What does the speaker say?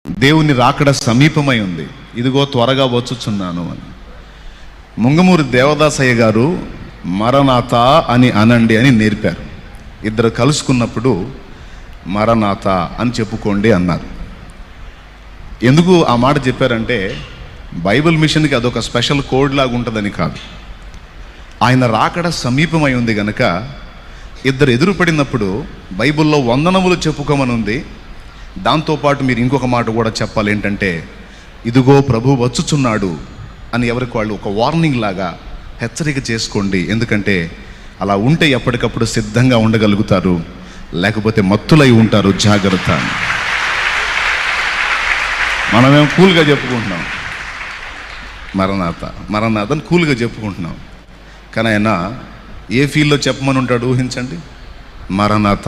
దేవుని రాకడ సమీపమై ఉంది, ఇదిగో త్వరగా వచ్చుచున్నాను అని. ముంగమూరి దేవదాసయ్య గారు మరణాత అని అనండి అని నేర్పారు. ఇద్దరు కలుసుకున్నప్పుడు మరణాత అని చెప్పుకోండి అన్నారు. ఎందుకు ఆ మాట చెప్పారంటే బైబిల్ మిషన్కి అదొక స్పెషల్ కోడ్ లాగా ఉంటుందని కాదు. ఆయన రాకడ సమీపమై ఉంది గనక ఇద్దరు ఎదురుపడినప్పుడు బైబిల్లో వందనములు చెప్పుకోమని ఉంది. దాంతోపాటు మీరు ఇంకొక మాట కూడా చెప్పాలి, ఏంటంటే ఇదిగో ప్రభు వచ్చుచున్నాడు అని ఎవరికి వాళ్ళు ఒక వార్నింగ్ లాగా హెచ్చరిక చేసుకోండి. ఎందుకంటే అలా ఉంటే ఎప్పటికప్పుడు సిద్ధంగా ఉండగలుగుతారు, లేకపోతే మత్తులై ఉంటారు. జాగ్రత్త. మనమేం కూల్గా చెప్పుకుంటున్నాం, మరణాథని కూల్గా చెప్పుకుంటున్నాం. కానీ ఆయన ఏ ఫీల్డ్లో చెప్పమని ఉంటాడు ఊహించండి. మరణాత